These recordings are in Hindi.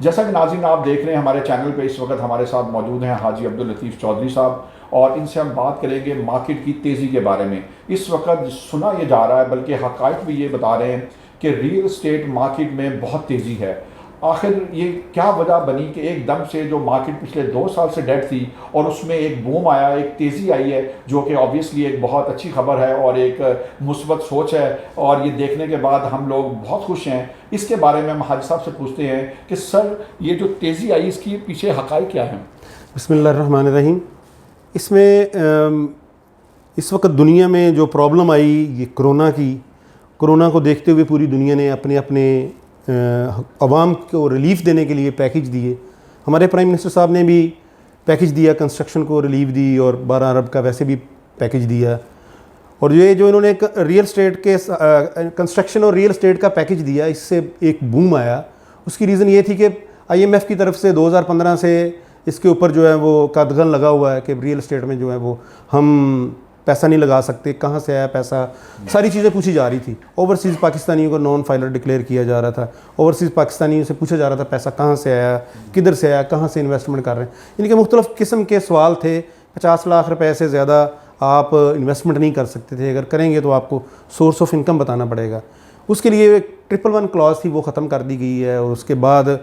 जैसा कि नाज़रीन आप देख रहे हैं हमारे चैनल पे इस वक्त हमारे साथ मौजूद हैं हाजी अब्दुल लतीफ़ चौधरी साहब, और इनसे हम बात करेंगे मार्केट की तेज़ी के बारे में। इस वक्त सुना ये जा रहा है, बल्कि हक़ाइक़ भी ये बता रहे हैं कि रियल एस्टेट मार्केट में बहुत तेज़ी है। आखिर ये क्या वजह बनी कि एकदम से जो मार्केट पिछले 2 साल से डेड थी और उसमें एक बूम आया, एक तेज़ी आई है, जो कि ऑब्वियसली एक बहुत अच्छी खबर है और एक मुस्बत सोच है, और ये देखने के बाद हम लोग बहुत खुश हैं। इसके बारे में हम हाजी साहब से पूछते हैं कि सर ये जो तेज़ी आई इसके पीछे हक़ाइक़ क्या हैं? बिस्मिल्लाहिर्रहमानिर्रहीम। इसमें इस वक्त दुनिया में जो प्रॉब्लम आई ये कोरोना को देखते हुए पूरी दुनिया ने अपने अपने अवाम को रिलीफ़ देने के लिए पैकेज दिए। हमारे प्राइम मिनिस्टर साहब ने भी पैकेज दिया, कंस्ट्रक्शन को रिलीफ दी, और 12 अरब का वैसे भी पैकेज दिया। और ये जो इन्होंने रियल एस्टेट के कंस्ट्रक्शन और रियल एस्टेट का पैकेज दिया, इससे एक बूम आया। उसकी रीज़न ये थी कि IMF की तरफ से 2015 से इसके ऊपर जो है वो कदगन लगा हुआ है कि रियल एस्टेट में जो है वो हम पैसा नहीं लगा सकते, कहाँ से आया पैसा, सारी चीज़ें पूछी जा रही थी। ओवरसीज़ पाकिस्तानियों को नॉन फाइलर डिक्लेयर किया जा रहा था। ओवरसीज़ पाकिस्तानियों से पूछा जा रहा था पैसा कहाँ से आया, किधर से आया, कहाँ से इन्वेस्टमेंट कर रहे हैं। इनके मुख्तलिफ़ किस्म के सवाल थे। 50 लाख रुपए से ज़्यादा आप इन्वेस्टमेंट नहीं कर सकते थे, अगर करेंगे तो आपको सोर्स ऑफ इनकम बताना पड़ेगा। उसके लिए एक 111 क्लॉज थी, वो ख़त्म कर दी गई है। और उसके बाद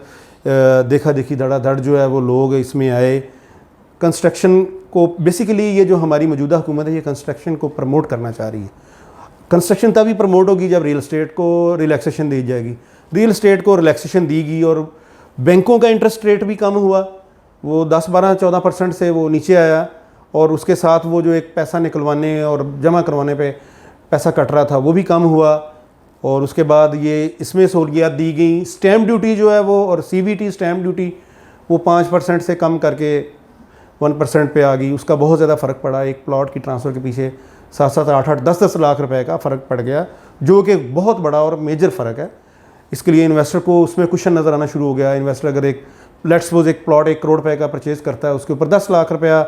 देखा देखी धड़ाधड़ जो है वो लोग इसमें आए। कंस्ट्रक्शन को बेसिकली ये जो हमारी मौजूदा हुकूमत है ये कंस्ट्रक्शन को प्रमोट करना चाह रही है। कंस्ट्रक्शन तभी प्रमोट होगी जब रियल एस्टेट को रिलैक्सेशन दी जाएगी। रियल एस्टेट को रिलैक्सेशन दी गई और बैंकों का इंटरेस्ट रेट भी कम हुआ, वो 10-12-14% से वो नीचे आया। और उसके साथ वो जो एक पैसा निकलवाने और जमा करवाने पे पैसा कट रहा था वो भी कम हुआ। और उसके बाद ये इसमें सहूलियात दी गई। स्टैम्प ड्यूटी जो है वो और CVT स्टैम्प ड्यूटी वो 5% से कम करके 1% पे आ गई। उसका बहुत ज़्यादा फ़र्क पड़ा। एक प्लॉट की ट्रांसफ़र के पीछे 7-7, 8-8, 10-10 लाख रुपए का फ़र्क पड़ गया, जो कि बहुत बड़ा और मेजर फ़र्क है। इसके लिए इन्वेस्टर को उसमें कुशन नज़र आना शुरू हो गया। इन्वेस्टर अगर एक लेट्स सपोज एक प्लॉट 1 करोड़ रुपए का परचेज़ करता है, उसके ऊपर 10 लाख रुपया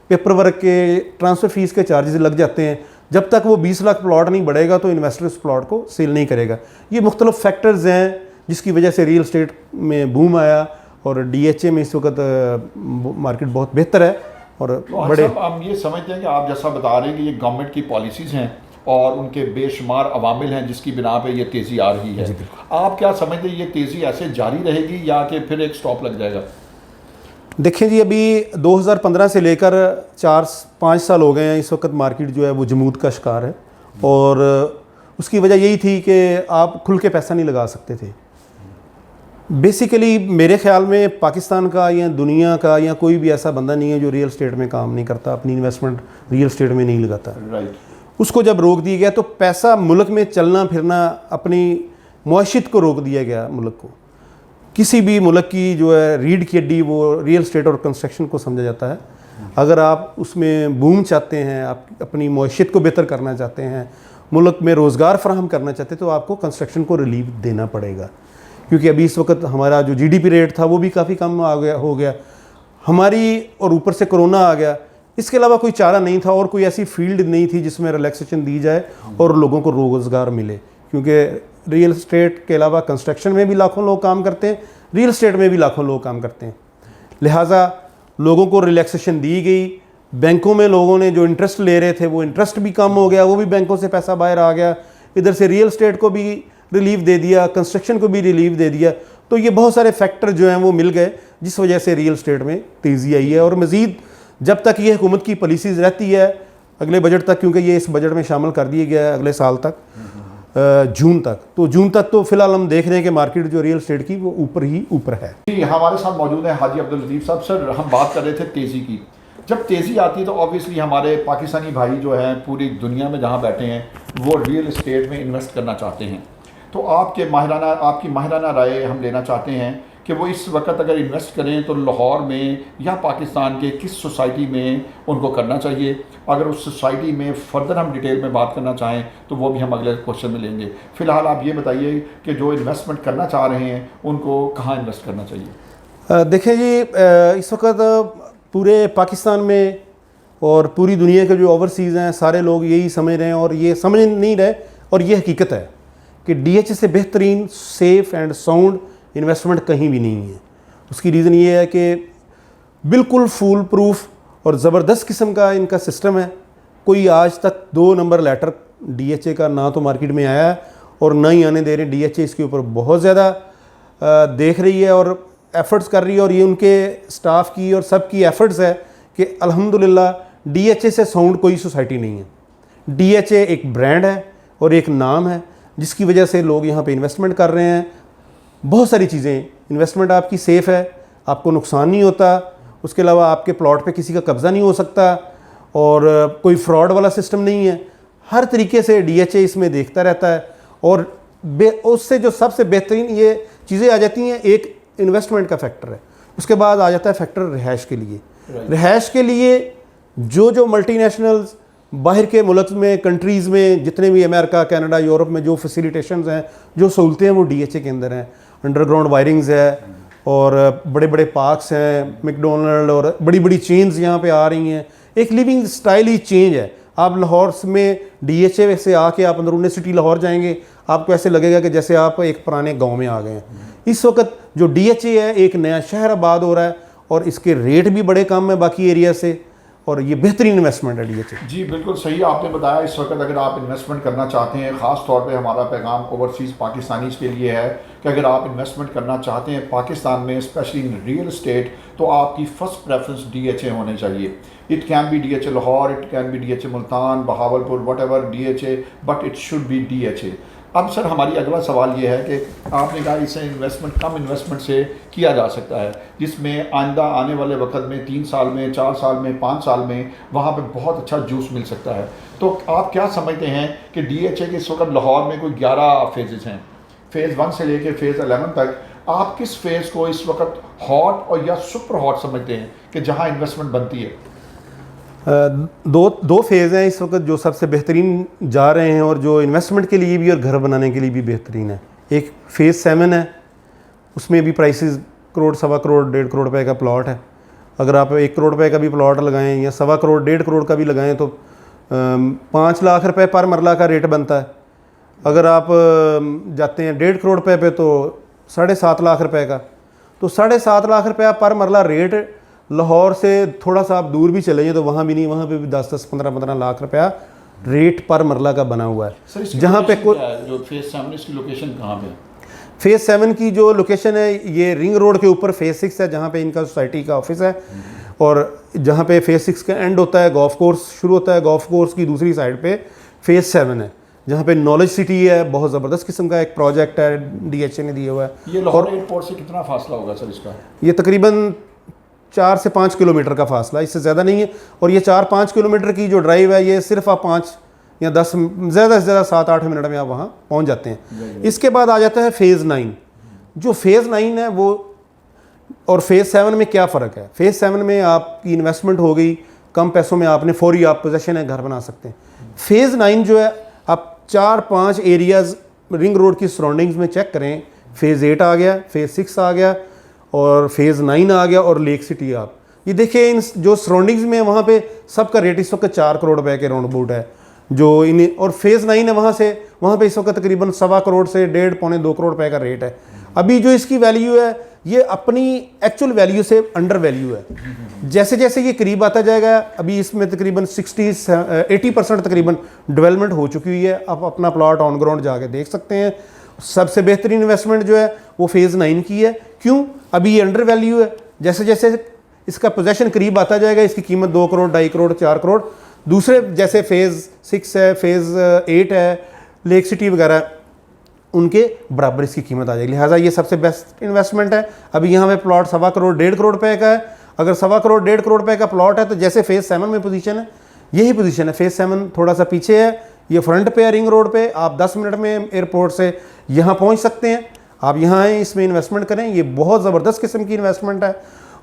पेपर वर्क के, ट्रांसफ़र फ़ीस के चार्जेस लग जाते हैं। जब तक वो 20 लाख प्लॉट नहीं बढ़ेगा तो इन्वेस्टर उस प्लॉट को सेल नहीं करेगा। ये मुख्तलिफ़ फैक्टर्स हैं जिसकी वजह से रियल एस्टेट में बूम आया। और DHA में इस वक्त मार्केट बहुत बेहतर है। और तो बड़े हम ये समझते हैं कि आप जैसा बता रहे हैं कि ये गवर्नमेंट की पॉलिसीज़ हैं और उनके बेशुमार अवामिल हैं जिसकी बिना पे ये तेज़ी आ रही है। आप क्या समझते हैं ये तेज़ी ऐसे जारी रहेगी या कि फिर एक स्टॉप लग जाएगा? देखें जी, अभी 2015 से लेकर 4-5 साल हो गए हैं। इस वक्त मार्केट जो है वो जमूद का शिकार है। और उसकी वजह यही थी कि आप खुल के पैसा नहीं लगा सकते थे। बेसिकली मेरे ख्याल में पाकिस्तान का या दुनिया का या कोई भी ऐसा बंदा नहीं है जो रियल एस्टेट में काम नहीं करता, अपनी इन्वेस्टमेंट रियल एस्टेट में नहीं लगाता। राइट। उसको जब रोक दिया गया तो पैसा मुल्क में चलना फिरना, अपनी मुआशियत को रोक दिया गया। मुल्क को, किसी भी मुल्क की जो है रीढ़ की हड्डी वो रियल एस्टेट और कंस्ट्रक्शन को समझा जाता है। अगर आप उसमें बूम चाहते हैं, आप अपनी मुआशियत को बेहतर करना चाहते हैं, मुल्क में रोज़गार फराहम करना चाहते हैं, तो आपको कंस्ट्रक्शन को रिलीफ देना पड़ेगा। क्योंकि अभी इस वक्त हमारा जो GDP रेट था वो भी काफ़ी कम हो गया हमारी, और ऊपर से कोरोना आ गया। इसके अलावा कोई चारा नहीं था और कोई ऐसी फील्ड नहीं थी जिसमें रिलैक्सेशन दी जाए और लोगों को रोज़गार मिले। क्योंकि रियल एस्टेट के अलावा कंस्ट्रक्शन में भी लाखों लोग काम करते हैं, रियल एस्टेट में भी लाखों लोग काम करते हैं। लिहाजा लोगों को रिलैक्सेशन दी गई। बैंकों में लोगों ने जो इंटरेस्ट ले रहे थे वो इंटरेस्ट भी कम हो गया, वो भी बैंकों से पैसा बाहर आ गया। इधर से रियल एस्टेट को भी रिलीफ दे दिया, कंस्ट्रक्शन को भी रिलीफ दे दिया। तो ये बहुत सारे फैक्टर जो हैं वो मिल गए जिस वजह से रियल एस्टेट में तेज़ी आई है। और मज़ीद जब तक ये हुकूमत की पॉलिसीज़ रहती है अगले बजट तक, क्योंकि ये इस बजट में शामिल कर दिया गया है अगले साल तक, जून तक तो फिलहाल हम देख रहे हैं कि मार्केट जो रियल एस्टेट की वो ऊपर ही ऊपर है। जी, हमारे साथ मौजूद हैं हाजी अब्दुल लतीफ़ साहब। सर, हम बात कर रहे थे तेज़ी की। जब तेज़ी आती है तो ऑब्वियसली हमारे पाकिस्तानी भाई जो हैं पूरी दुनिया में जहाँ बैठे हैं वो रियल एस्टेट में इन्वेस्ट करना चाहते हैं। तो आपकी माहिराना राय हम लेना चाहते हैं कि वो इस वक्त अगर इन्वेस्ट करें तो लाहौर में या पाकिस्तान के किस सोसाइटी में उनको करना चाहिए। अगर उस सोसाइटी में फर्दर हम डिटेल में बात करना चाहें तो वो भी हम अगले क्वेश्चन में लेंगे। फ़िलहाल आप ये बताइए कि जो इन्वेस्टमेंट करना चाह रहे हैं उनको कहाँ इन्वेस्ट करना चाहिए? देखें जी, इस वक्त पूरे पाकिस्तान में और पूरी दुनिया के जो ओवरसीज़ हैं सारे लोग यही समझ रहे हैं और ये समझ नहीं रहे, और ये हकीकत है कि DHA से बेहतरीन सेफ़ एंड साउंड इन्वेस्टमेंट कहीं भी नहीं है। उसकी रीज़न ये है कि बिल्कुल फूल प्रूफ और ज़बरदस्त किस्म का इनका सिस्टम है। कोई आज तक 2 नंबर लेटर DHA का ना तो मार्केट में आया है और ना ही आने दे रहे। DHA इसके ऊपर बहुत ज़्यादा देख रही है और एफ़र्ट्स कर रही है, और ये उनके स्टाफ की और सब की एफ़र्ट्स है कि अल्हम्दुलिल्लाह DHA से साउंड कोई सोसाइटी नहीं है। DHA एक ब्रांड है और एक नाम है जिसकी वजह से लोग यहाँ पे इन्वेस्टमेंट कर रहे हैं। बहुत सारी चीज़ें, इन्वेस्टमेंट आपकी सेफ़ है, आपको नुकसान नहीं होता, उसके अलावा आपके प्लॉट पे किसी का कब्ज़ा नहीं हो सकता, और कोई फ्रॉड वाला सिस्टम नहीं है। हर तरीके से DHA इसमें देखता रहता है। और उससे जो सबसे बेहतरीन ये चीज़ें आ जाती हैं, एक इन्वेस्टमेंट का फैक्टर है, उसके बाद आ जाता है फैक्टर रिहाइश के लिए। रिहाइश के लिए जो मल्टीनेशनल्स बाहर के मुल्क में, कंट्रीज़ में, जितने भी अमेरिका, कनाडा, यूरोप में जो फैसिलिटेशंस हैं, जो सहूलतें हैं, वो DHA के अंदर हैं। अंडरग्राउंड वायरिंग्स है और बड़े बड़े पार्क्स हैं, मैकडोनल्ड और बड़ी बड़ी चेन्स यहाँ पे आ रही हैं। एक लिविंग स्टाइल ही चेंज है। आप लाहौर में DHA से आके आप अंदरूनी सिटी लाहौर जाएंगे, आपको ऐसे लगेगा कि जैसे आप एक पुराने गांव में आ गए हैं। इस वक्त जो DHA है, एक नया शहर आबाद हो रहा है और इसके रेट भी बड़े कम है बाकी एरिया से, और ये बेहतरीन इन्वेस्टमेंट है DHA। जी बिल्कुल सही आपने बताया। इस वक्त अगर आप इन्वेस्टमेंट करना चाहते हैं, ख़ास तौर पे हमारा पैगाम ओवरसीज़ पाकिस्तानीज़ के लिए है कि अगर आप इन्वेस्टमेंट करना चाहते हैं पाकिस्तान में, स्पेशली इन रियल एस्टेट, तो आपकी फ़र्स्ट प्रेफरेंस DHA होने चाहिए। It can be DHA Lahore, it can be DHA Multan, Bahawalpur, what ever DHA, but it should be DHA। अब सर हमारी अगला सवाल ये है कि आपने कहा इसे इन्वेस्टमेंट कम इन्वेस्टमेंट से किया जा सकता है, जिसमें आइंदा आने वाले वक्त में 3 साल में, 4 साल में, 5 साल में वहाँ पे बहुत अच्छा जूस मिल सकता है। तो आप क्या समझते हैं कि DHA के इस वक्त लाहौर में कोई 11 फेजेस हैं, फ़ेज़ 1 से लेकर फ़ेज़ 11 तक, आप किस फेज़ को इस वक्त हॉट और या सुपर हॉट समझते हैं कि जहाँ इन्वेस्टमेंट बनती है? दो फेज़ हैं इस वक्त जो सबसे बेहतरीन जा रहे हैं और जो इन्वेस्टमेंट के लिए भी और घर बनाने के लिए भी बेहतरीन है। एक फ़ेज़ 7 है, उसमें भी प्राइसेस करोड़, 1.25 करोड़, 1.5 करोड़ रुपए का प्लॉट है। अगर आप 1 करोड़ रुपए का भी प्लॉट लगाएं या 1.25 करोड़, 1.5 करोड़ का भी लगाएं तो 5 लाख रुपए पर मरला का रेट बनता है। अगर आप जाते हैं 1.5 करोड़ रुपए पे तो 7.5 लाख रुपए का, तो 7.5 लाख रुपया पर मरला रेट। लाहौर से थोड़ा सा आप दूर भी चले जाए तो वहाँ भी नहीं, वहाँ पे भी 10-10, 15-15 लाख रुपया रेट पर मरला का बना हुआ है। जहाँ पे जो फ़ेज़ 7 इसकी लोकेशन कहाँ पे? फ़ेज़ 7 की जो लोकेशन है ये रिंग रोड के ऊपर फ़ेज़ 6 है, जहाँ पे इनका सोसाइटी का ऑफिस है, और जहाँ पे फ़ेज़ 6 का एंड होता है, गोल्फ कोर्स शुरू होता है, गोल्फ कोर्स की दूसरी साइड पे फ़ेज़ 7 है, जहाँ पे नॉलेज सिटी है। बहुत ज़बरदस्त किस्म का एक प्रोजेक्ट है DHA ने दिया हुआ है। ये लाहौर एयरपोर्ट से कितना फासला होगा सर इसका? ये तकरीबन 4 से 5 किलोमीटर का फासला, इससे ज़्यादा नहीं है। और ये 4-5 किलोमीटर की जो ड्राइव है, ये सिर्फ आप 5 या 10, ज़्यादा से ज़्यादा 7-8 मिनट में आप वहाँ पहुँच जाते हैं। इसके बाद आ जाता है फ़ेज़ 9। जो फ़ेज़ 9 है वो और फ़ेज़ 7 में क्या फ़र्क है? फ़ेज़ 7 में आपकी इन्वेस्टमेंट हो गई, कम पैसों में आपने फौरी आप पोजेशन है, घर बना सकते हैं। फ़ेज़ 9 जो है, आप 4-5 एरियाज़ रिंग रोड की सराउंडिंग्स में चेक करें, फ़ेज़ 8 आ गया, फ़ेज़ 6 आ गया और फ़ेज़ 9 आ गया, और लेक सिटी आप ये देखिए इन जो सराउंडिंग्स में वहाँ पे सबका रेट इस वक्त 4 करोड़ रुपए के राउंड अबाउट है जो इन, और फ़ेज़ 9 है वहाँ पे इस वक्त तकरीबन 1.25 करोड़ से 1.5-2 करोड़ रुपए का रेट है। अभी जो इसकी वैल्यू है ये अपनी एक्चुअल वैल्यू से अंडर वैल्यू है। जैसे जैसे ये करीब आता जाएगा, अभी इसमें तकरीबन 60-80% तकरीबन डेवलपमेंट हो चुकी हुई है। आप अपना प्लॉट ऑन ग्राउंड जाके देख सकते हैं। सबसे बेहतरीन इन्वेस्टमेंट जो है वो फ़ेज़ 9 की है। क्यों? अभी ये अंडर वैल्यू है। जैसे जैसे इसका पोजेशन करीब आता जाएगा, इसकी कीमत 2 करोड़, 2.5 करोड़, 4 करोड़। दूसरे जैसे फ़ेज़ 6 है, फ़ेज़ 8 है, लेक सिटी वगैरह, उनके बराबर इसकी कीमत आ जाएगी। लिहाजा ये सबसे बेस्ट इन्वेस्टमेंट है। अभी यहाँ पे प्लॉट 1.25 करोड़, 1.5 करोड़ रुपए का है। अगर 1.25 करोड़, 1.5 करोड़ रुपए का प्लॉट है तो जैसे फ़ेज़ 7 में पोजीशन है, यही पोजीशन है। फ़ेज़ 7 थोड़ा सा पीछे है, ये फ्रंट पे है रिंग रोड पे। आप 10 मिनट में एयरपोर्ट से यहाँ पहुँच सकते हैं। आप यहाँ आएँ, इसमें इन्वेस्टमेंट करें। ये बहुत ज़बरदस्त किस्म की इन्वेस्टमेंट है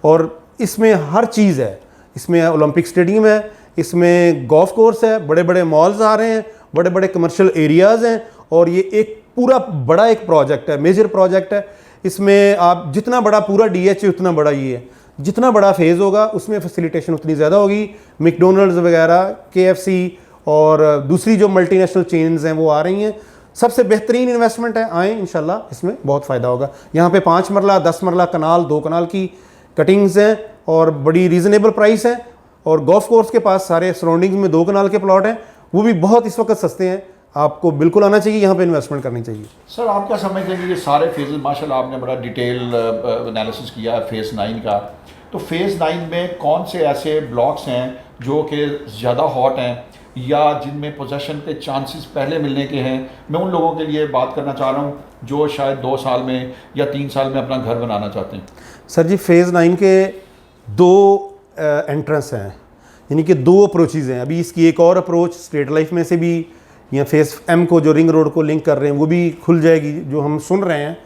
और इसमें हर चीज़ है। इसमें ओलंपिक स्टेडियम है, इसमें गोल्फ कोर्स है, बड़े बड़े मॉल्स आ रहे हैं, बड़े बड़े कमर्शियल एरियाज़ हैं, और ये एक पूरा बड़ा एक प्रोजेक्ट है, मेजर प्रोजेक्ट है। इसमें आप जितना बड़ा पूरा DHA उतना बड़ा ये है। जितना बड़ा फेज़ होगा उसमें फैसिलिटेशन उतनी ज़्यादा होगी। मैकडोनल्ड्स वगैरह, KFC और दूसरी जो मल्टीनेशनल चेन्स हैं वो आ रही हैं। सबसे बेहतरीन इन्वेस्टमेंट है, आएँ इंशाल्लाह इसमें बहुत फ़ायदा होगा। यहाँ पे 5 मरला 10 मरला कनाल 2 कनाल की कटिंग्स हैं और बड़ी रीज़नेबल प्राइस है, और गोल्फ कोर्स के पास सारे सराउंडिंग्स में 2 कनाल के प्लॉट हैं, वो भी बहुत इस वक्त सस्ते हैं। आपको बिल्कुल आना चाहिए, यहाँ पे इन्वेस्टमेंट करनी चाहिए। सर आप क्या समझते हैं कि ये सारे फेजेस, माशाल्लाह आपने बड़ा डिटेल एनालिसिस किया है फ़ेज़ 9 का, तो फ़ेज़ 9 में कौन से ऐसे ब्लॉक्स हैं जो कि ज़्यादा हॉट हैं या जिनमें पोजेसन के चांसेस पहले मिलने के हैं? मैं उन लोगों के लिए बात करना चाह रहा हूँ जो शायद 2 साल में या 3 साल में अपना घर बनाना चाहते हैं। सर जी, फ़ेज़ 9 के 2 एंट्रेंस हैं, यानी कि 2 अप्रोचेज़ हैं। अभी इसकी एक और अप्रोच स्ट्रेट लाइफ में से भी, या फ़ेज़ M को जो रिंग रोड को लिंक कर रहे हैं वो भी खुल जाएगी, जो हम सुन रहे हैं।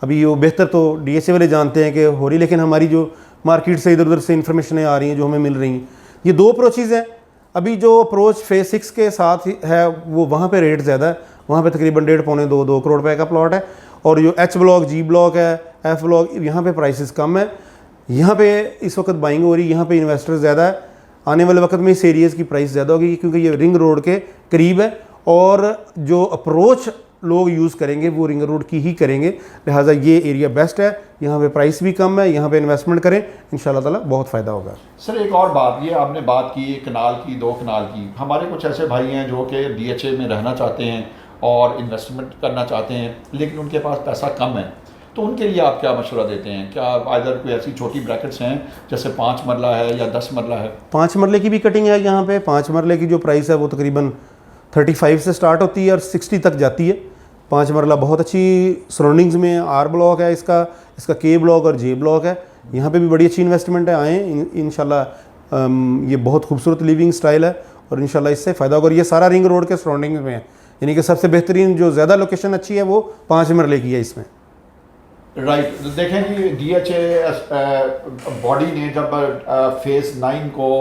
अभी वो बेहतर तो DHA वाले जानते हैं कि हो रही, लेकिन हमारी जो मार्केट से इधर उधर से इन्फॉर्मेशनें आ रही हैं जो हमें मिल रही हैं, ये 2 अप्रोचेज़ हैं। अभी जो अप्रोच फ़ेज़ 6 के साथ है वो वहाँ पे रेट ज़्यादा है, वहाँ पे तकरीबन 1.5 पौने 2 करोड़ रुपए का प्लॉट है, और जो H ब्लॉक, G ब्लॉक है, F ब्लॉक, यहाँ पे प्राइसेस कम है। यहाँ पे इस वक्त बाइंग हो रही है, यहाँ पे इन्वेस्टर ज़्यादा है। आने वाले वक्त में इस एरियाज़ की प्राइस ज़्यादा होगी क्योंकि ये रिंग रोड के करीब है, और जो अप्रोच लोग यूज़ करेंगे वो रिंग रोड की ही करेंगे, लिहाजा ये एरिया बेस्ट है। यहाँ पे प्राइस भी कम है, यहाँ पे इन्वेस्टमेंट करें, इंशाल्लाह ताला बहुत फ़ायदा होगा। सर एक और बात, ये आपने बात की कनाल की, 2 कनाल की, हमारे कुछ ऐसे भाई हैं जो कि DHA में रहना चाहते हैं और इन्वेस्टमेंट करना चाहते हैं लेकिन उनके पास पैसा कम है, तो उनके लिए आप क्या मशवरा देते हैं? क्या अगर कोई ऐसी छोटी ब्रैकेट्स हैं जैसे 5 मरला है या 10 मरला है? 5 मरले की भी कटिंग है यहाँ पे। 5 मरले की जो प्राइस है वो तकरीबन 35 से स्टार्ट होती है और 60 तक जाती है। 5 मरला बहुत अच्छी सराउंडिंग्स में R ब्लॉक है, इसका K ब्लॉक और J ब्लॉक है। यहाँ पे भी बड़ी अच्छी इन्वेस्टमेंट है, आएँ इंशाल्लाह। ये बहुत खूबसूरत लिविंग स्टाइल है और इंशाल्लाह इससे फ़ायदा होगा। और ये सारा रिंग रोड के सराउंडिंग्स में है, यानी कि सबसे बेहतरीन जो ज़्यादा लोकेशन अच्छी है वो 5 मरले की है इसमें। राइट देखें कि DHA बॉडी ने जब फ़ेज़ 9 को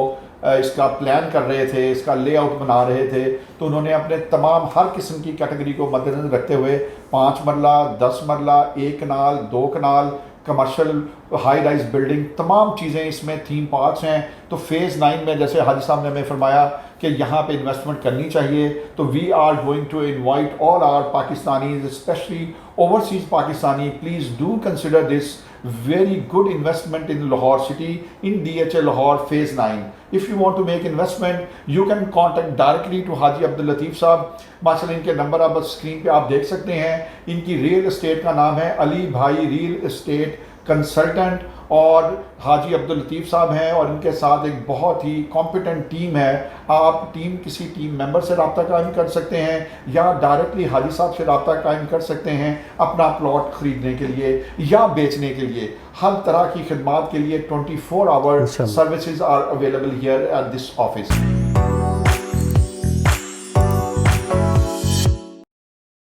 इसका प्लान कर रहे थे, इसका लेआउट बना रहे थे, तो उन्होंने अपने तमाम हर किस्म की कैटेगरी को मद्देनजर रखते हुए 5 मरला, 10 मरला, 1 कनाल, 2 कनाल, कमर्शियल हाई राइज बिल्डिंग, तमाम चीज़ें इसमें थीम पार्क्स हैं। तो फ़ेज़ 9 में जैसे हाजी साहब ने हमें फरमाया कि यहाँ पे इन्वेस्टमेंट करनी चाहिए, तो we are going to invite all our Pakistanis, specially overseas Pakistani, please do consider this very good investment in Lahore city, in DHA Lahore phase 9. If you want to make investment, you can contact directly to Haji Abdul Latif साहब। माशाल्लाह इनके नंबर आप स्क्रीन पे आप देख सकते हैं। इनकी रियल एस्टेट का नाम है अली भाई रियल एस्टेट कंसल्टेंट, और हाजी अब्दुल लतीफ़ साहब हैं और इनके साथ एक बहुत ही कॉम्पिटेंट टीम है। आप किसी टीम मेंबर से रब्ता कायम कर सकते हैं या डायरेक्टली हाजी साहब से रब्ता कायम कर सकते हैं अपना प्लॉट ख़रीदने के लिए या बेचने के लिए। हर तरह की खिदमात के लिए 24 hour services are available here at this office.